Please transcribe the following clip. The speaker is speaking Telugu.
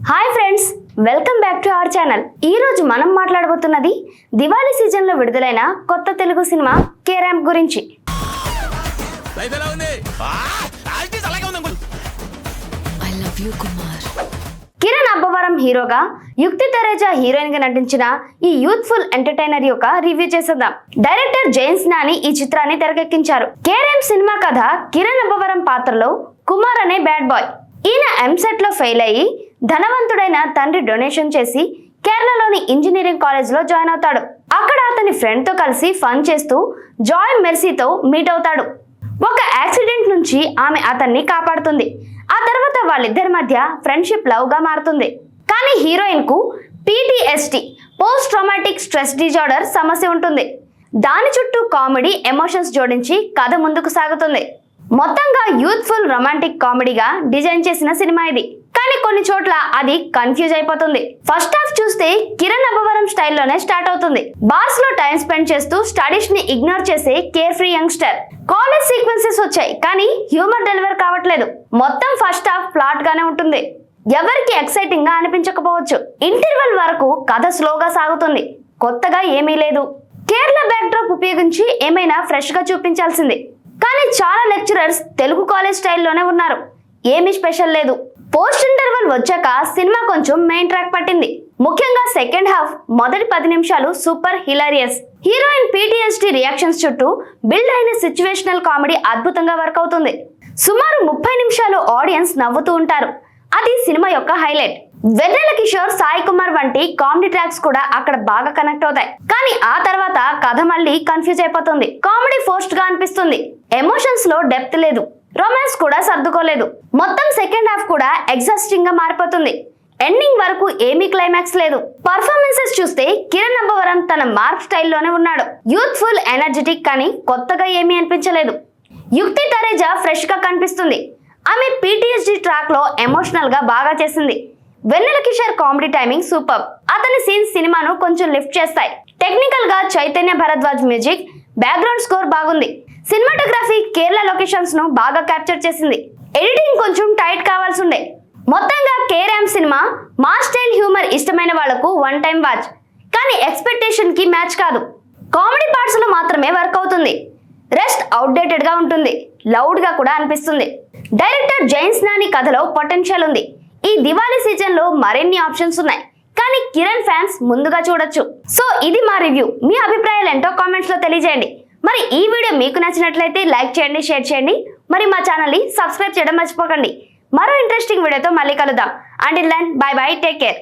Hi friends, welcome back to our channel. ఈ రోజు మనం మాట్లాడబోతున్నది దివాళీ సీజన్ లో విడుదలైన కొత్త తెలుగు సినిమా కే ర్యాంప్ గురించి. కిరణ్ అబ్బవరం హీరోగా, యుక్తి తరేజా హీరోయిన్ గా నటించిన ఈ యూత్ఫుల్ ఎంటర్టైనర్ యొక్క రివ్యూ చేసేద్దాం. డైరెక్టర్ జైన్స్ నాని ఈ చిత్రాన్ని తెరకెక్కించారు. కే ర్యాంప్ సినిమా కథ కిరణ్ అబ్బవరం పాత్రలో కుమార్ అనే బ్యాడ్ బాయ్. ఈయన ఎంసెట్ లో ఫెయిల్ అయ్యి ధనవంతుడైన తండ్రి డొనేషన్ చేసి కేరళలోని ఇంజనీరింగ్ కాలేజ్ లో జాయిన్ అవుతాడు. అక్కడ అతని ఫ్రెండ్ తో కలిసి ఫన్ చేస్తూ జాయ్ మెర్సీతో మీట్ అవుతాడు. ఒక యాక్సిడెంట్ నుంచి ఆమె అతన్ని కాపాడుతుంది. ఆ తర్వాత వాళ్ళిద్దరి మధ్య ఫ్రెండ్షిప్ లవ్ గా మారుతుంది. కానీ హీరోయిన్ కు PTSD, post traumatic stress disorder సమస్య ఉంటుంది. దాని చుట్టూ కామెడీ, ఎమోషన్స్ జోడించి కథ ముందుకు సాగుతుంది. మొత్తంగా యూత్ఫుల్ రొమాంటిక్ కామెడీగా డిజైన్ చేసిన సినిమా ఇది. కానీ కొన్ని చోట్ల అది కన్ఫ్యూజ్ అయిపోతుంది. ఫస్ట్ హాఫ్ చూస్తే కిరణ్ అబ్బవరం స్టైల్లోనే స్టార్ట్ అవుతుంది. బార్స్ లో టైం స్పెండ్ చేస్తూ స్టడీస్ ని ఇగ్నోర్ చేసే care free youngster. College sequences వచ్చాయి కానీ హ్యూమర్ డెలివర్ కావట్లేదు. మొత్తం ఫస్ట్ హాఫ్ ఫ్లాట్ గానే ఉంటుంది. ఎవరికి ఎక్సైటింగ్ గా అనిపించకపోవచ్చు. ఇంటర్వెల్ వరకు కథ స్లోగా సాగుతుంది. కొత్తగా ఏమీ లేదు. కేరళ బ్యాక్ డ్రాప్ ఉపయోగించి ఏమైనా ఫ్రెష్ గా చూపించాల్సింది. కానీ చాలా లెక్చరర్స్ తెలుగు కాలేజ్ స్టైల్లోనే ఉన్నారు. ఏమీ స్పెషల్ లేదు. పోస్ట్ ఇంటర్వెల్ వచ్చాక సినిమా కొంచెం మెయిన్ ట్రాక్ పట్టింది. ముఖ్యంగా సెకండ్ హాఫ్ మొదటి 10 నిమిషాలు super hilarious. Heroine PTSD reactions చుట్టూ బిల్డ్ అయిన సిచ్యువేషనల్ కామెడీ అద్భుతంగా వర్క్ అవుతుంది. సుమారు 30 నిమిషాలు ఆడియన్స్ నవ్వుతూ ఉంటారు. అది సినిమా యొక్క హైలైట్. వెన్నెల కిషోర్, సాయి కుమార్ వంటి కామెడీ ట్రాక్స్ కూడా అక్కడ బాగా కనెక్ట్ అవుతాయి. కానీ ఆ తర్వాత కథ మళ్ళీ కన్ఫ్యూజ్ అయిపోతుంది. కామెడీ ఫోర్స్డ్ గా అనిపిస్తుంది. ఎమోషన్స్ లో డెప్త్ లేదు. రొమాన్స్ కూడా సర్దుకోలేదు. మొత్తం సెకండ్ హాఫ్ కూడా ఎగ్జాస్టింగ్ గా మారిపోతుంది. ఎండింగ్ వరకు ఏమీ క్లైమాక్స్ లేదు. పర్ఫార్మెన్సెస్ చూస్తే కిరణ్ అబ్బవరం తన మార్క్ స్టైల్లోనే ఉన్నాడు. యూత్ఫుల్, ఎనర్జెటిక్, కానీ కొత్తగా ఏమీ అనిపించలేదు. యుక్తి తరేజా ఫ్రెష్ గా కనిపిస్తుంది. ఆమె PTSD ట్రాక్ లో ఎమోషనల్ గా బాగా చేసింది. వెన్నెల కిషోర్ కామెడీ టైమింగ్ సూపర్. అతని సీన్స్ సినిమాను కొంచెం లిఫ్ట్ చేస్తాయి. టెక్నికల్ గా Chaitanya Bharadwaj music, background score బాగుంది. సినిమాటోగ్రఫీ కేరళ లొకేషన్స్ ను బాగా క్యాప్చర్ చేసింది. ఎడిటింగ్ కొంచెం టైట్ కావాల్సి ఉండే. మొత్తంగా K ramp cinema mass style humour ఇష్టమైన వాళ్లకు వన్ టైం వాచ్. కానీ ఎక్స్పెక్టేషన్ కి మ్యాచ్ కాదు. కామెడీ పార్ట్స్ లో మాత్రమే వర్క్ అవుతుంది. రెస్ట్ అవుట్డేటెడ్ గా ఉంటుంది. లౌడ్ గా కూడా అనిపిస్తుంది. డైరెక్టర్ జైన్స్ నాని కథలో పొటెన్షియల్ ఉంది. ఈ దివాళీ సీజన్ లో మరిన్ని ఆప్షన్స్ ఉన్నాయి. కానీ కిరణ్ ఫ్యాన్స్ ముందుగా చూడొచ్చు. సో ఇది మా రివ్యూ. మీ అభిప్రాయాలు ఏంటో కామెంట్స్ లో తెలియజేయండి. మరి ఈ వీడియో మీకు నచ్చినట్లయితే లైక్ చేయండి, షేర్ చేయండి. మరి మా ఛానల్ ని సబ్స్క్రైబ్ చేయడం మర్చిపోకండి. మరో ఇంట్రెస్టింగ్ వీడియోతో మళ్ళీ కలుద్దాం. Until then, bye bye, take care.